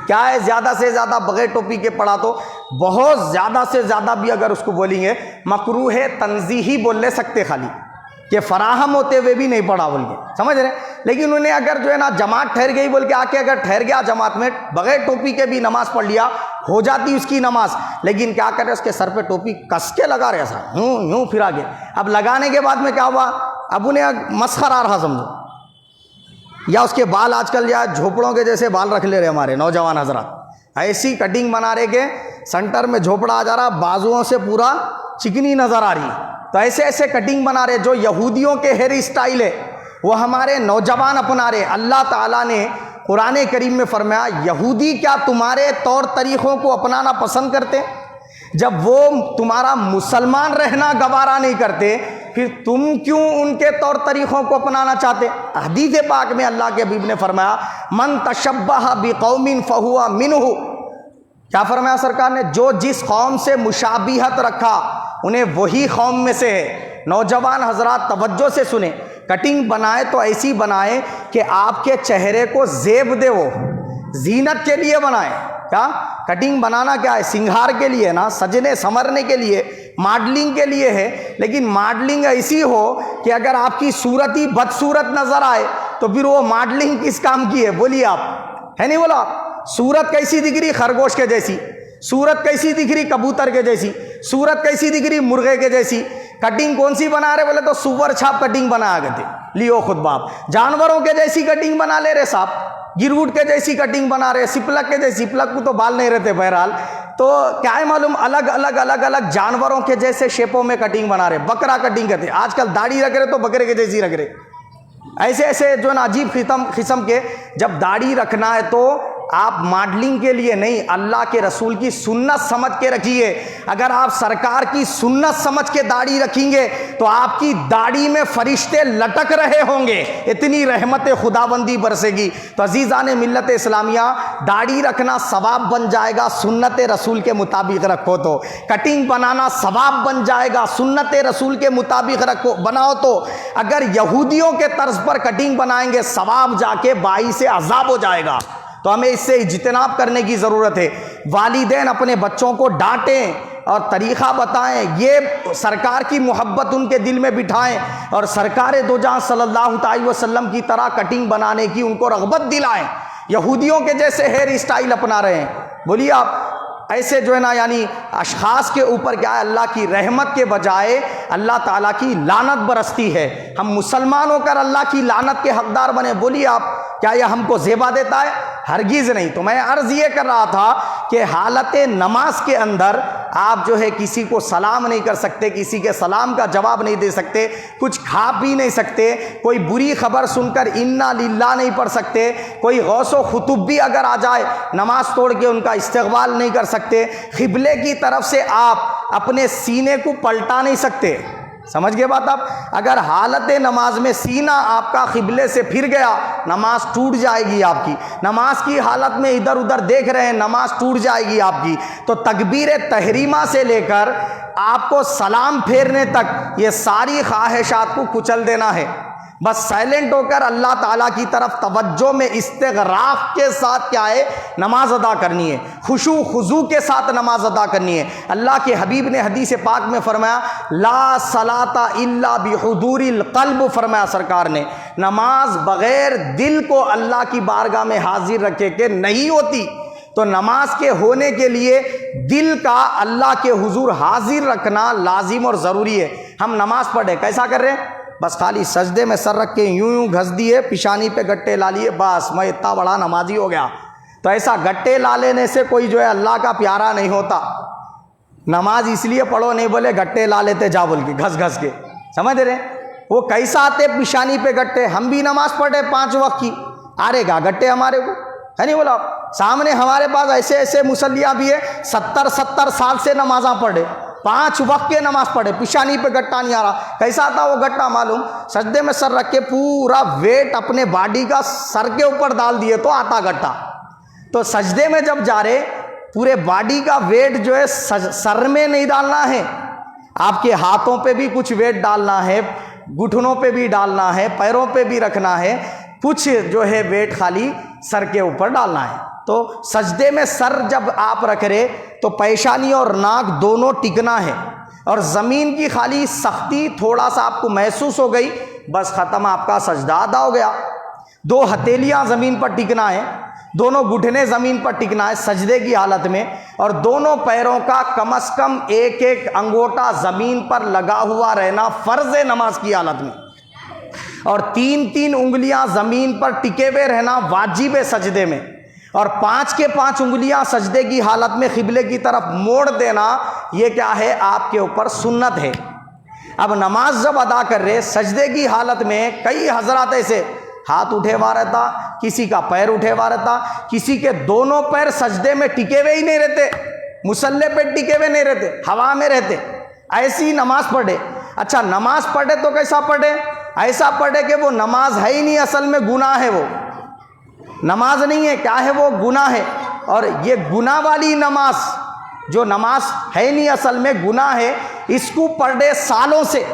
کیا ہے، زیادہ سے زیادہ بغیر ٹوپی کے پڑھا تو بہت زیادہ سے زیادہ بھی اگر اس کو بولیں گے مکروہ تنزیہی بول لے سکتے، خالی کہ فراہم ہوتے ہوئے بھی نہیں پڑھا بول کے، سمجھ رہے؟ لیکن انہیں اگر جو ہے نا جماعت ٹھہر گئی بول کے آ کے اگر ٹھہر گیا جماعت میں بغیر ٹوپی کے بھی نماز پڑھ لیا، ہو جاتی اس کی نماز، لیکن کیا کرے اس کے سر پہ ٹوپی کس کے لگا رہے، ایسا یوں پھر آگے۔ اب لگانے کے بعد میں کیا ہوا، اب انہیں مسخر آ رہا سمجھو، یا اس کے بال آج کل یا جھوپڑوں کے جیسے بال رکھ لے رہے ہمارے نوجوان حضرات، ایسی کٹنگ بنا رہے کہ سنٹر میں جھوپڑا آ جا رہا، بازوؤں سے پورا چکنی نظر آ رہی ہے، تو ایسے ایسے کٹنگ بنا رہے جو یہودیوں کے ہیئر اسٹائل ہے وہ ہمارے نوجوان اپنا رہے۔ اللہ تعالیٰ نے قرآن کریم میں فرمایا یہودی کیا تمہارے طور طریقوں کو اپنانا پسند کرتے؟ جب وہ تمہارا مسلمان رہنا گوارا نہیں کرتے پھر تم کیوں ان کے طور طریقوں کو اپنانا چاہتے؟ حدیث پاک میں اللہ کے حبیب نے فرمایا من تشبہ بقوم فہو منہ، کیا فرمایا سرکار نے؟ جو جس قوم سے مشابہت رکھا انہیں وہی قوم میں سے ہے۔ نوجوان حضرات توجہ سے سنیں، کٹنگ بنائے تو ایسی بنائے کہ آپ کے چہرے کو زیب دے، وہ زینت کے لیے بنائے۔ کیا کٹنگ بنانا کیا ہے؟ سنگھار کے لیے نا، سجنے سنورنے کے لیے، ماڈلنگ کے لیے ہے، لیکن ماڈلنگ ایسی ہو کہ اگر آپ کی صورت ہی بدصورت نظر آئے تو پھر وہ ماڈلنگ کس کام کی ہے؟ بولیے آپ، ہے نہیں بولا؟ صورت کیسی دکھ رہی؟ خرگوش کے جیسی۔ صورت کیسی دکھ رہی؟ کبوتر کے جیسی۔ صورت کیسی دکھ رہی؟ مرغے کے جیسی۔ کٹنگ کون سی بنا رہے بولے تو سور چھاپ کٹنگ بنا گئے، لیو خود باپ، جانوروں کے جیسی کٹنگ بنا لے رہے صاحب، گروٹ کے جیسی کٹنگ بنا رہے، سپلک کے جیسی، سپلک کو تو بال نہیں رہتے بہرحال، تو کیا ہے معلوم، الگ الگ جانوروں کے جیسے شیپوں میں کٹنگ بنا رہے، بکرا کٹنگ کرتے، آج کل داڑھی رکھ رہے تو بکرے کے جیسی رکھ رہے، ایسے ایسے جو نا عجیب قسم کے۔ جب داڑھی رکھنا ہے تو آپ ماڈلنگ کے لیے نہیں، اللہ کے رسول کی سنت سمجھ کے رکھیے۔ اگر آپ سرکار کی سنت سمجھ کے داڑھی رکھیں گے تو آپ کی داڑھی میں فرشتے لٹک رہے ہوں گے، اتنی رحمت خداوندی برسے گی۔ تو عزیزان ملت اسلامیہ، داڑھی رکھنا ثواب بن جائے گا سنت رسول کے مطابق رکھو تو، کٹنگ بنانا ثواب بن جائے گا سنت رسول کے مطابق رکھو بناؤ تو۔ اگر یہودیوں کے طرز پر کٹنگ بنائیں گے ثواب جا کے باعث عذاب ہو جائے گا، تو ہمیں اس سے اجتناب کرنے کی ضرورت ہے۔ والدین اپنے بچوں کو ڈانٹیں اور طریقہ بتائیں، یہ سرکار کی محبت ان کے دل میں بٹھائیں اور سرکار دو جہاں صلی اللہ تعالی وسلم کی طرح کٹنگ بنانے کی ان کو رغبت دلائیں۔ یہودیوں کے جیسے ہیئر اسٹائل اپنا رہے ہیں، بولیے آپ، ایسے جو ہے نا یعنی اشخاص کے اوپر کیا ہے اللہ کی رحمت کے بجائے اللہ تعالیٰ کی لعنت برستی ہے. ہم مسلمان ہو کر اللہ کی لعنت کے حقدار بنے. بولیے آپ کیا یہ ہم کو زیبا دیتا ہے؟ ہرگز نہیں. تو میں عرض یہ کر رہا تھا کہ حالت نماز کے اندر آپ جو ہے کسی کو سلام نہیں کر سکتے, کسی کے سلام کا جواب نہیں دے سکتے, کچھ کھا پی نہیں سکتے, کوئی بری خبر سن کر انا للہ نہیں پڑھ سکتے, کوئی غوث و خطب بھی اگر آ جائے نماز توڑ کے ان کا استقبال نہیں کر سکتے, قبلے کی طرف سے آپ اپنے سینے کو پلٹا نہیں سکتے. سمجھ گئے بات آپ؟ اگر حالت نماز میں سینہ آپ کا قبلے سے پھر گیا نماز ٹوٹ جائے گی آپ کی. نماز کی حالت میں ادھر ادھر دیکھ رہے ہیں نماز ٹوٹ جائے گی آپ کی. تو تکبیر تحریمہ سے لے کر آپ کو سلام پھیرنے تک یہ ساری خواہشات کو کچل دینا ہے. بس سائلنٹ ہو کر اللہ تعالیٰ کی طرف توجہ میں استغراق کے ساتھ کیا ہے نماز ادا کرنی ہے, خشوع خضوع کے ساتھ نماز ادا کرنی ہے. اللہ کے حبیب نے حدیث پاک میں فرمایا لا صلاۃ الا بحضور القلب, فرمایا سرکار نے نماز بغیر دل کو اللہ کی بارگاہ میں حاضر رکھے کے نہیں ہوتی. تو نماز کے ہونے کے لیے دل کا اللہ کے حضور حاضر رکھنا لازم اور ضروری ہے. ہم نماز پڑھے کیسا کر رہے ہیں؟ بس خالی سجدے میں سر رکھ کے یوں گھس دیے, پیشانی پہ گٹے لا لیے, بس میں اتنا بڑا نمازی ہو گیا. تو ایسا گٹے لا لینے سے کوئی جو ہے اللہ کا پیارا نہیں ہوتا. نماز اس لیے پڑھو نہیں بولے گٹے لا لیتے جا بول کے گھس گھس کے, سمجھ رہے وہ کیسا آتے پیشانی پہ گٹے. ہم بھی نماز پڑھے 5 وقت کی, آ رہے گا گٹے ہمارے کو ہے نہیں. بولا سامنے ہمارے پاس ایسے ایسے مصلیاں بھی ہے 70 سال سے نمازاں پڑھے, 5 وقت کے نماز پڑھے, پیشانی پہ گٹا نہیں آ رہا. کیسا آتا وہ گٹا معلوم؟ سجدے میں سر رکھ کے پورا ویٹ اپنے باڈی کا سر کے اوپر ڈال دیے تو آتا گٹا. تو سجدے میں جب جا رہے پورے باڈی کا ویٹ جو ہے سر میں نہیں ڈالنا ہے, آپ کے ہاتھوں پہ بھی کچھ ویٹ ڈالنا ہے, گھٹنوں پہ بھی ڈالنا ہے, پیروں پہ بھی رکھنا ہے, کچھ جو ہے ویٹ خالی سر کے اوپر ڈالنا ہے. تو سجدے میں سر جب آپ رکھ رہے تو پیشانی اور ناک دونوں ٹکنا ہے, اور زمین کی خالی سختی تھوڑا سا آپ کو محسوس ہو گئی, بس ختم, آپ کا سجدہ ادا ہو گیا. 2 ہتھیلیاں زمین پر ٹکنا ہے, دونوں گھٹنے زمین پر ٹکنا ہے سجدے کی حالت میں, اور دونوں پیروں کا کم از کم ایک انگوٹا زمین پر لگا ہوا رہنا فرض ہے نماز کی حالت میں, اور 3 انگلیاں زمین پر ٹکے ہوئے رہنا واجب ہے سجدے میں, اور 5 کے 5 انگلیاں سجدے کی حالت میں قبلے کی طرف موڑ دینا یہ کیا ہے آپ کے اوپر سنت ہے. اب نماز جب ادا کر رہے سجدے کی حالت میں کئی حضرات ایسے ہاتھ اٹھے ہوا رہتا, کسی کا پیر اٹھے ہوا رہتا, کسی کے دونوں پیر سجدے میں ٹکے ہوئے ہی نہیں رہتے, مصلی پہ ٹکے ہوئے نہیں رہتے, ہوا میں رہتے, ایسی نماز پڑھے. اچھا نماز پڑھے تو کیسا پڑھے؟ ایسا پڑھے کہ وہ نماز ہے ہی نہیں, اصل میں گناہ ہے, وہ نماز نہیں ہے, کیا ہے وہ گناہ ہے. اور یہ گناہ والی نماز جو نماز ہے نہیں اصل میں گناہ ہے, اس کو پڑھے سالوں سے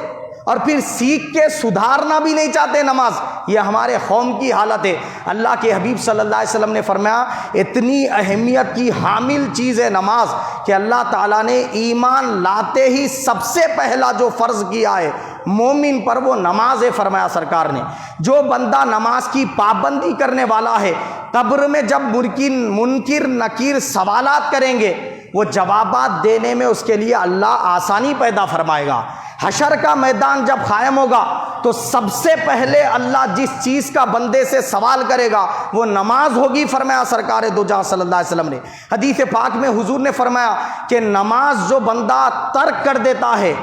اور پھر سیکھ کے سدھارنا بھی نہیں چاہتے نماز, یہ ہمارے قوم کی حالت ہے. اللہ کے حبیب صلی اللہ علیہ وسلم نے فرمایا اتنی اہمیت کی حامل چیز ہے نماز کہ اللہ تعالیٰ نے ایمان لاتے ہی سب سے پہلا جو فرض کیا ہے مومن پر وہ نماز ہے. فرمایا سرکار نے جو بندہ نماز کی پابندی کرنے والا ہے قبر میں جب منکر نکیر سوالات کریں گے وہ جوابات دینے میں اس کے لیے اللہ آسانی پیدا فرمائے گا. حشر کا میدان جب قائم ہوگا تو سب سے پہلے اللہ جس چیز کا بندے سے سوال کرے گا وہ نماز ہوگی. فرمایا سرکار دو جہاں صلی اللہ علیہ وسلم نے حدیث پاک میں حضور نے فرمایا کہ نماز جو بندہ ترک کر دیتا ہے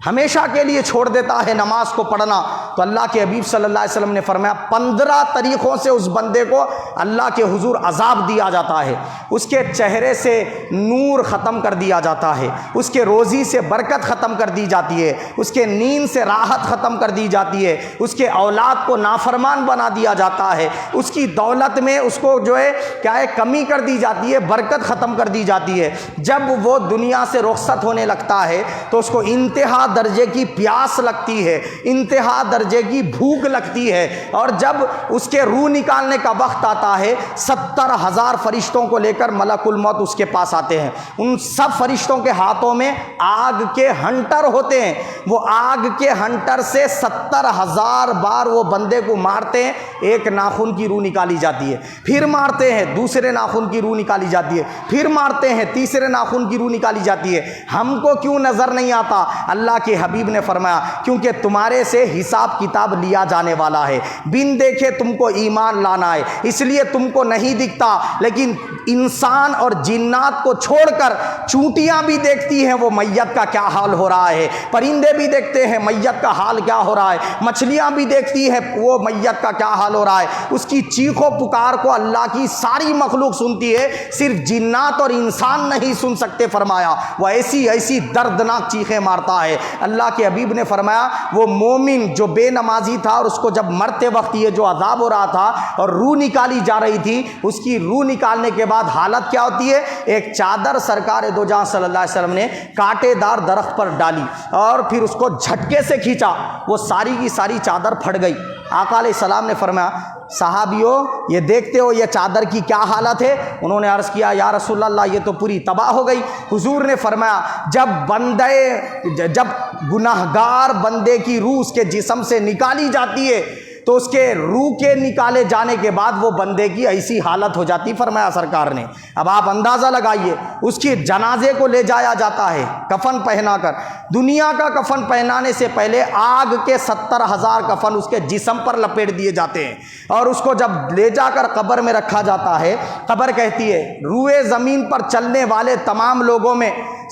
ہمیشہ کے لیے چھوڑ دیتا ہے نماز کو پڑھنا, تو اللہ کے حبیب صلی اللہ علیہ وسلم نے فرمایا 15 طریقوں سے اس بندے کو اللہ کے حضور عذاب دیا جاتا ہے. اس کے چہرے سے نور ختم کر دیا جاتا ہے, اس کے روزی سے برکت ختم کر دی جاتی ہے, اس کے نیند سے راحت ختم کر دی جاتی ہے, اس کے اولاد کو نافرمان بنا دیا جاتا ہے, اس کی دولت میں اس کو جو ہے کیا ہے کمی کر دی جاتی ہے, برکت ختم کر دی جاتی ہے. جب وہ دنیا سے رخصت ہونے لگتا ہے تو اس کو انتہا درجے کی پیاس لگتی ہے، انتہا درجے کی بھوک لگتی ہے، اور جب اس کے روح نکالنے کا وقت آتا ہے 70,000 فرشتوں کو لے کر ملک الموت اس کے پاس آتے ہیں۔ ان سب فرشتوں کے ہاتھوں میں آگ کے ہنٹر ہوتے ہیں، وہ آگ کے ہنٹر سے 70,000 بار وہ بندے کو مارتے ہیں، ایک ناخن کی روح نکالی جاتی ہے، پھر مارتے ہیں دوسرے ناخن کی روح نکالی جاتی ہے، پھر مارتے ہیں تیسرے ناخن کی روح نکالی جاتی ہے۔ ہم کو کیوں نظر نہیں آتا؟ اللہ کے حبیب نے فرمایا کیونکہ تمہارے سے حساب کتاب لیا جانے والا ہے، بن دیکھے تم کو ایمان لانا ہے، اس لیے تم کو نہیں دکھتا، لیکن انسان اور جنات کو چھوڑ کر چونٹیاں بھی دیکھتی ہیں وہ میت کا کیا حال ہو رہا ہے، پرندے بھی دیکھتے ہیں میت کا حال کیا ہو رہا ہے، مچھلیاں بھی دیکھتی ہیں وہ میت کا کیا حال ہو رہا ہے، اس کی چیخ و پکار کو اللہ کی ساری مخلوق سنتی ہے، صرف جنات اور انسان نہیں سن سکتے۔ فرمایا وہ ایسی ایسی دردناک چیخیں مارتا ہے۔ اللہ کے حبیب نے فرمایا وہ مومن جو بے نمازی تھا اور اس کو جب مرتے وقت یہ جو عذاب ہو رہا تھا اور روح نکالی جا رہی تھی، اس کی روح نکالنے کے بعد حالت کیا ہوتی ہے؟ ایک چادر سرکار دو جہاں صلی اللہ علیہ وسلم نے کانٹے دار درخت پر ڈالی اور پھر اس کو جھٹکے سے کھینچا، وہ ساری کی ساری چادر پھٹ گئی۔ آقا علیہ السلام نے فرمایا صحابیوں یہ دیکھتے ہو یہ چادر کی کیا حالت ہے؟ انہوں نے عرض کیا یا رسول اللہ یہ تو پوری تباہ ہو گئی۔ حضور نے فرمایا جب گناہگار بندے کی روح اس کے جسم سے نکالی جاتی ہے تو اس کے روح کے نکالے جانے کے بعد وہ بندے کی ایسی حالت ہو جاتی، فرمایا سرکار نے۔ اب آپ اندازہ لگائیے، اس کی جنازے کو لے جایا جاتا ہے کفن پہنا کر، دنیا کا کفن پہنانے سے پہلے آگ کے 70,000 کفن اس کے جسم پر لپیٹ دیے جاتے ہیں، اور اس کو جب لے جا کر قبر میں رکھا جاتا ہے، قبر کہتی ہے روئے زمین پر چلنے والے تمام لوگوں میں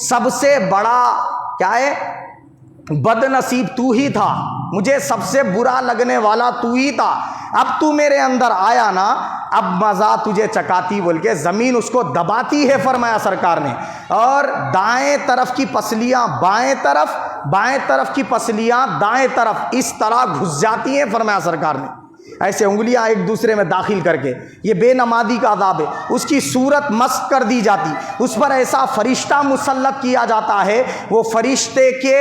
سب سے بڑا کیا ہے؟ بد نصیب تو ہی تھا، مجھے سب سے برا لگنے والا تو ہی تھا، اب تو میرے اندر آیا نا، اب مزہ تجھے چکاتی، بول کے زمین اس کو دباتی ہے، فرمایا سرکار نے، اور دائیں طرف کی پسلیاں بائیں طرف کی پسلیاں دائیں طرف اس طرح گھس جاتی ہیں، فرمایا سرکار نے، ایسے انگلیاں ایک دوسرے میں داخل کر کے۔ یہ بے نمازی کا عذاب ہے، اس کی صورت مسخ کر دی جاتی، اس پر ایسا فرشتہ مسلط کیا جاتا ہے، وہ فرشتے کے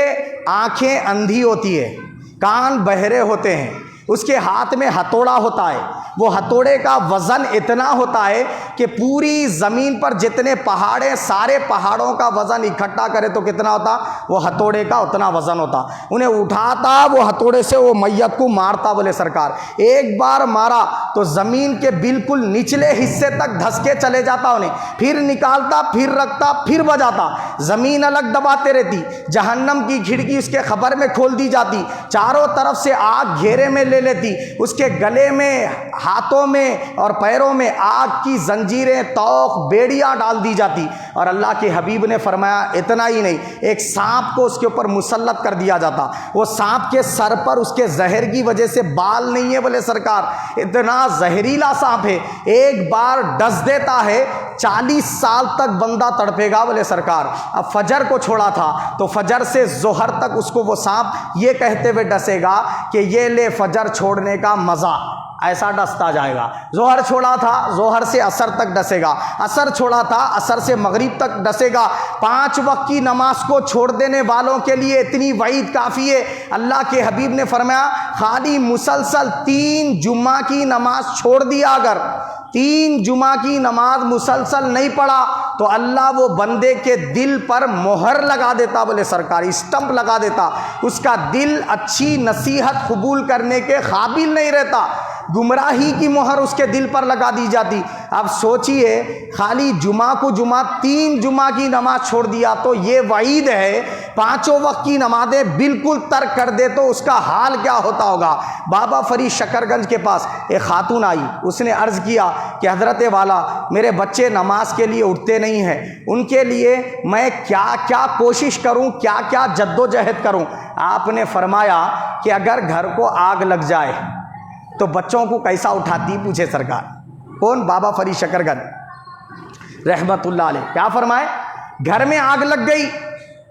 آنکھیں اندھی ہوتی ہے، کان بہرے ہوتے ہیں، اس کے ہاتھ میں ہتھوڑا ہوتا ہے، وہ ہتھوڑے کا وزن اتنا ہوتا ہے کہ پوری زمین پر جتنے پہاڑ ہیں سارے پہاڑوں کا وزن اکٹھا کرے تو کتنا ہوتا؟ وہ ہتھوڑے کا اتنا وزن ہوتا، انہیں اٹھاتا وہ ہتھوڑے سے وہ میت کو مارتا، بولے سرکار ایک بار مارا تو زمین کے بالکل نچلے حصے تک دھسکے چلے جاتا انہیں، پھر نکالتا پھر رکھتا پھر بجاتا، زمین الگ دباتے رہتی، جہنم کی کھڑکی اس کے خبر میں کھول دی جاتی، چاروں طرف سے آگ گھیرے میں لے لیتی، اس کے گلے میں ہاتھوں میں اور پیروں میں آگ کی زنجیریں توق بیڑیاں ڈال دی جاتی، اور اللہ کے حبیب نے فرمایا اتنا ہی نہیں، ایک سانپ کو اس کے اوپر مسلط کر دیا جاتا، وہ سانپ کے سر پر اس کے زہر کی وجہ سے بال نہیں ہے، بولے سرکار اتنا زہریلا سانپ ہے، ایک بار ڈس دیتا ہے 40 سال تک بندہ تڑپے گا، بولے سرکار۔ اب فجر کو چھوڑا تھا تو فجر سے ظہر تک اس کو وہ سانپ یہ کہتے ہوئے ڈسے گا کہ یہ لے فجر چھوڑنے کا مزہ، ایسا ڈستا جائے گا۔ ظہر چھوڑا تھا ظہر سے عصر تک ڈسے گا، عصر چھوڑا تھا عصر سے مغرب تک ڈسے گا۔ 5 وقت کی نماز کو چھوڑ دینے والوں کے لیے اتنی وعید کافی ہے، اللہ کے حبیب نے فرمایا خالی مسلسل 3 جمعہ کی نماز چھوڑ دیا، اگر 3 جمعہ کی نماز مسلسل نہیں پڑھا تو اللہ وہ بندے کے دل پر مہر لگا دیتا، بولے سرکار اسٹمپ لگا دیتا، اس کا دل اچھی نصیحت قبول کرنے کے قابل نہیں رہتا، گمراہی کی مہر اس کے دل پر لگا دی جاتی۔ اب سوچئے خالی جمعہ کو جمعہ 3 جمعہ کی نماز چھوڑ دیا تو یہ وعید ہے، 5 وقت کی نمازیں بالکل ترک کر دے تو اس کا حال کیا ہوتا ہوگا۔ بابا فرید شکر گنج کے پاس ایک خاتون آئی، اس نے عرض کیا کہ حضرت والا میرے بچے نماز کے لیے اٹھتے نہیں ہیں، ان کے لیے میں کیا کیا کوشش کروں، کیا کیا جد و جہد کروں؟ آپ نے فرمایا کہ اگر گھر کو آگ لگ جائے تو بچوں کو کیسا اٹھاتی؟ پوچھے سرکار۔ کون؟ بابا فرید شکر گنج رحمت اللہ علیہ۔ کیا فرمائے؟ گھر میں آگ لگ گئی،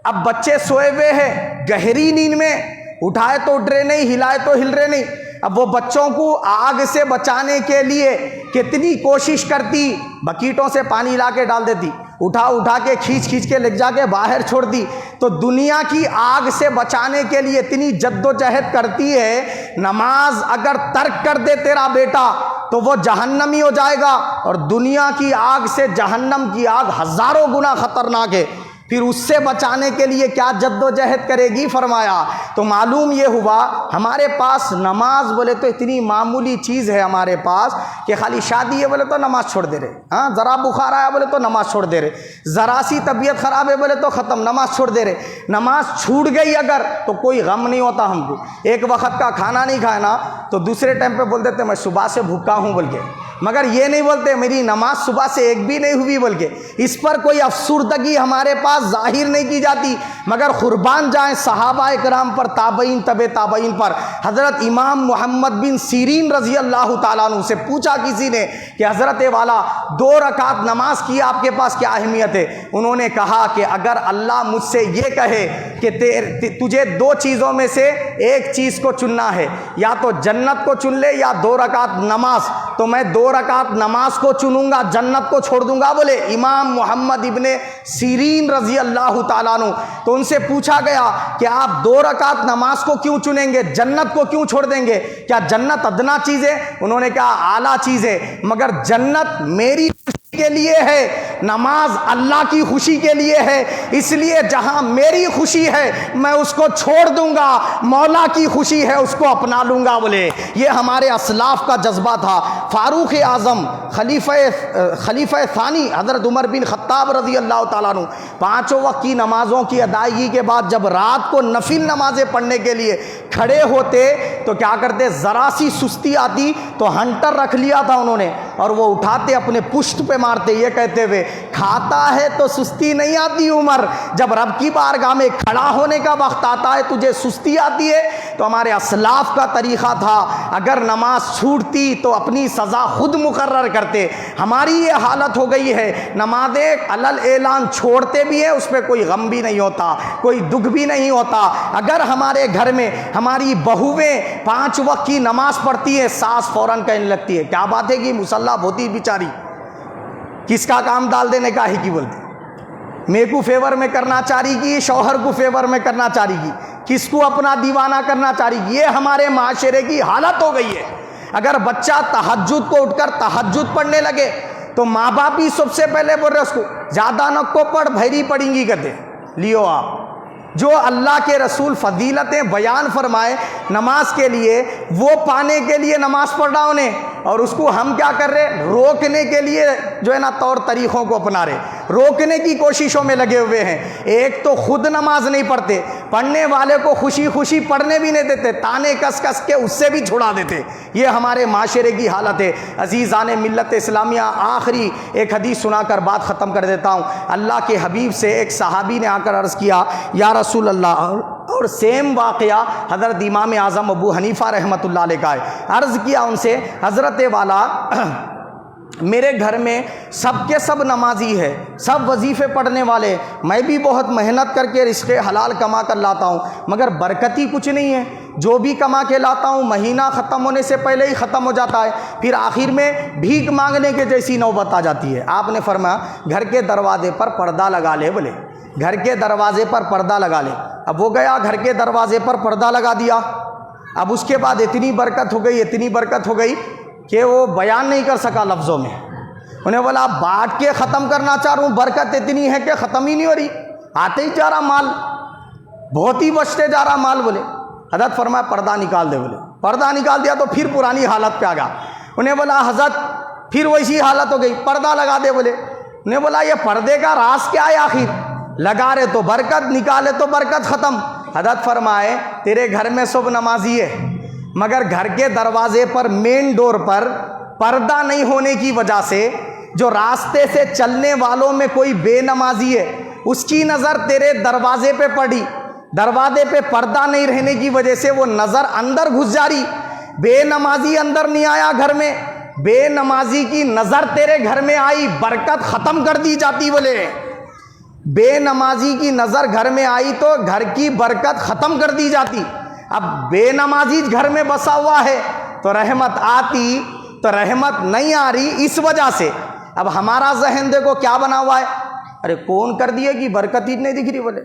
اب بچے سوئے ہوئے ہیں گہری نیند میں، اٹھائے تو اٹھ رہے نہیں، ہلائے تو ہل رہے نہیں، اب وہ بچوں کو آگ سے بچانے کے لیے کتنی کوشش کرتی، بکیٹوں سے پانی لا کے ڈال دیتی، اٹھا کے کھینچ کے لے جا کے باہر چھوڑ دی. تو دنیا کی آگ سے بچانے کے لیے اتنی جد و جہد کرتی ہے. نماز اگر ترک کر دے تیرا بیٹا تو وہ جہنمی ہو جائے گا, اور دنیا کی آگ سے جہنم کی آگ ہزاروں گنا خطرناک ہے. پھر اس سے بچانے کے لیے کیا جد و جہد کرے گی فرمایا. تو معلوم یہ ہوا ہمارے پاس نماز بولے تو اتنی معمولی چیز ہے ہمارے پاس کہ خالی شادی ہے بولے تو نماز چھوڑ دے رہے, ہاں ذرا بخار آیا بولے تو نماز چھوڑ دے رہے, ذرا سی طبیعت خراب ہے بولے تو ختم, نماز چھوڑ دے رہے. نماز چھوٹ گئی اگر تو کوئی غم نہیں ہوتا ہم کو. ایک وقت کا کھانا نہیں کھایا نا تو دوسرے ٹائم پہ بول دیتے میں صبح سے بھوکا ہوں بول کے, مگر یہ نہیں بولتے میری نماز صبح سے ایک بھی نہیں ہوئی بول کے. اس پر کوئی افسردگی ہمارے پاس ظاہر نہیں کی جاتی, مگر قربان جائیں صحابہ کرام پر, تابعین تبع تابعین پر. حضرت امام محمد بن سیرین رضی اللہ تعالیٰ عنہ سے پوچھا کسی نے کہ حضرت والا 2 رکعت نماز کی آپ کے پاس کیا اہمیت ہے؟ انہوں نے کہا کہ اگر اللہ مجھ سے یہ کہے کہ تجھے 2 چیزوں میں سے ایک چیز کو چننا ہے, یا تو جنت کو چن لے یا 2 رکعت نماز, تو میں 2 رکعت نماز کو چنوں گا, جنت کو چھوڑ دوں گا بولے امام محمد ابن سیرین رضی اللہ تعالیٰ عنہ. تو ان سے پوچھا گیا کہ آپ 2 رکعت نماز کو کیوں چنیں گے, جنت کو کیوں چھوڑ دیں گے؟ کیا جنت ادنا چیز ہے؟ انہوں نے کہا اعلیٰ چیز ہے, مگر جنت میری کے لیے ہے, نماز اللہ کی خوشی کے لیے ہے, اس لیے جہاں میری خوشی ہے میں اس کو چھوڑ دوں گا, مولا کی خوشی ہے اس کو اپنا لوں گا بولے. یہ ہمارے اسلاف کا جذبہ تھا. فاروق اعظم خلیفہ ثانی حضرت عمر بن خطاب رضی اللہ تعالیٰ عنہ 5 وقت کی نمازوں کی ادائیگی کے بعد جب رات کو نفل نمازیں پڑھنے کے لیے کھڑے ہوتے تو کیا کرتے, ذرا سی سستی آتی تو ہنٹر رکھ لیا تھا انہوں نے, اور وہ اٹھاتے اپنے پشت پہ مارتے, یہ کہتے ہوئے کھاتا ہے تو سستی نہیں آتی عمر, جب رب کی بارگاہ میں کھڑا ہونے کا وقت آتا ہے تجھے سستی آتی ہے. تو ہمارے اسلاف کا طریقہ تھا اگر نماز چھوٹتی تو اپنی سزا خود مقرر کرتے. ہماری یہ حالت ہو گئی ہے, نمازیں علل اعلان چھوڑتے بھی ہیں, اس پہ کوئی غم بھی نہیں ہوتا, کوئی دکھ بھی نہیں ہوتا. اگر ہمارے گھر میں ہماری بہویں 5 وقت کی نماز پڑھتی ہیں, ساس فوراً کہنے لگتی ہے کیا بات ہے کہ مصلی ہوتی بیچاری, کس کا کام ڈال دینے کا ہی کی بولتے, میرے کو فیور میں کرنا چاہ رہی کی, شوہر کو فیور میں کرنا چاہ رہی کی, کس کو اپنا دیوانہ کرنا چاہ رہی. یہ ہمارے معاشرے کی حالت ہو گئی ہے. اگر بچہ تہجد کو اٹھ کر تہجد پڑھنے لگے تو ماں باپ ہی سب سے پہلے بول رہے اس کو زیادہ نہ کو پڑھ, بھیری پڑیں گی کہتے. لیو آپ جو اللہ کے رسول فضیلتیں بیان فرمائے نماز کے لیے, وہ پانے کے لیے نماز پڑھ رہا انہیں, اور اس کو ہم کیا کر رہے, روکنے کے لیے جو ہے نا طور طریقوں کو اپنا رہے, روکنے کی کوششوں میں لگے ہوئے ہیں. ایک تو خود نماز نہیں پڑھتے, پڑھنے والے کو خوشی خوشی پڑھنے بھی نہیں دیتے, تانے کس کس کے اس سے بھی چھڑا دیتے. یہ ہمارے معاشرے کی حالت ہے. عزیزان ملت اسلامیہ, آخری ایک حدیث سنا کر بات ختم کر دیتا ہوں. اللہ کے حبیب سے ایک صحابی نے آ کر عرض کیا یا رسول اللہ, اور سیم واقعہ حضرت امام اعظم ابو حنیفہ رحمۃ اللہ علیہ کا ہے. عرض کیا ان سے حضرت والا میرے گھر میں سب کے سب نمازی ہے, سب وظیفے پڑھنے والے, میں بھی بہت محنت کر کے رزق حلال کما کر لاتا ہوں, مگر برکت ہی کچھ نہیں ہے. جو بھی کما کے لاتا ہوں مہینہ ختم ہونے سے پہلے ہی ختم ہو جاتا ہے, پھر آخر میں بھیک مانگنے کے جیسی نوبت آ جاتی ہے. آپ نے فرمایا گھر کے دروازے پر پردہ لگا لے, بولے گھر کے دروازے پر پردہ لگا لے. اب وہ گیا گھر کے دروازے پر پردہ لگا دیا. اب اس کے بعد اتنی برکت ہو گئی, اتنی برکت ہو گئی کہ وہ بیان نہیں کر سکا لفظوں میں. انہیں بولا آپ بانٹ کے ختم کرنا چاہ رہا ہوں, برکت اتنی ہے کہ ختم ہی نہیں ہو رہی, آتے ہی جا رہا مال, بہت ہی بچتے جا رہا مال. بولے حضرت فرمایا پردہ نکال دے. بولے پردہ نکال دیا تو پھر پرانی حالت پہ آ گیا. انہیں بولا حضرت پھر ویسی حالت ہو گئی, پردہ لگا دے. بولے انہیں بولا یہ پردے کا راز کیا ہے, آخر لگا رہے تو برکت, نکالے تو برکت ختم. حضرت فرمائے تیرے گھر میں سب نمازی ہے, مگر گھر کے دروازے پر مین ڈور پر پردہ نہیں ہونے کی وجہ سے جو راستے سے چلنے والوں میں کوئی بے نمازی ہے, اس کی نظر تیرے دروازے پہ پڑی, دروازے پہ پردہ نہیں رہنے کی وجہ سے وہ نظر اندر گھس جا رہی. بے نمازی اندر نہیں آیا گھر میں, بے نمازی کی نظر تیرے گھر میں آئی, برکت ختم کر دی جاتی. بولے بے نمازی کی نظر گھر میں آئی تو گھر کی برکت ختم کر دی جاتی. اب بے نمازی گھر میں بسا ہوا ہے تو رحمت آتی, تو رحمت نہیں آ رہی اس وجہ سے. اب ہمارا ذہن دیکھو کیا بنا ہوا ہے, ارے کون کر دیے کہ برکت ہی نہیں دکھ رہی بولے،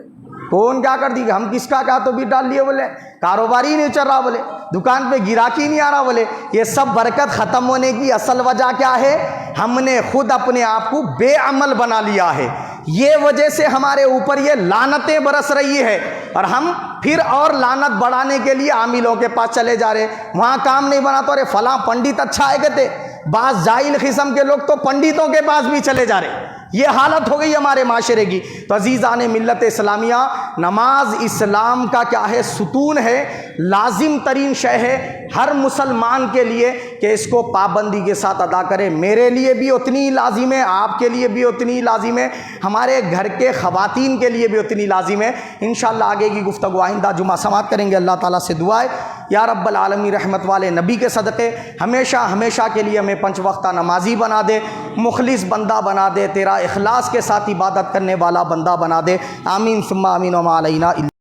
کون کیا کر دی کہ ہم کس کا کیا تو بھی ڈال لیے بولے، کاروبار ہی نہیں چل رہا بولے، دکان پہ گراکی نہیں آ رہا بولے۔ یہ سب برکت ختم ہونے کی اصل وجہ کیا ہے؟ ہم نے خود اپنے آپ کو بے عمل بنا لیا ہے، یہ وجہ سے ہمارے اوپر یہ لعنتیں برس رہی ہے، اور ہم پھر اور لعنت بڑھانے کے لیے عاملوں کے پاس چلے جا رہے، وہاں کام نہیں بنا تو ارے فلاں پنڈت اچھا ہے کہتے، بعض جاہل قسم کے لوگ تو پنڈتوں کے پاس بھی چلے جا رہے۔ یہ حالت ہو گئی ہمارے معاشرے کی۔ تو عزیزان ملت اسلامیہ، نماز اسلام کا کیا ہے؟ ستون ہے، لازم ترین شے ہے ہر مسلمان کے لیے کہ اس کو پابندی کے ساتھ ادا کرے۔ میرے لیے بھی اتنی لازم ہے، آپ کے لیے بھی اتنی لازم ہے، ہمارے گھر کے خواتین کے لیے بھی اتنی لازم ہے۔ انشاءاللہ آگے کی گفتگو آئندہ جمعہ سماعت کریں گے۔ اللہ تعالیٰ سے دعا ہے یا رب العالمین رحمت والے نبی کے صدقے ہمیشہ ہمیشہ کے لیے ہمیں 5 وقتہ نمازی بنا دے، مخلص بندہ بنا دے، تیرا اخلاص کے ساتھ عبادت کرنے والا بندہ بنا دے۔ آمین ثم آمین وما علینا۔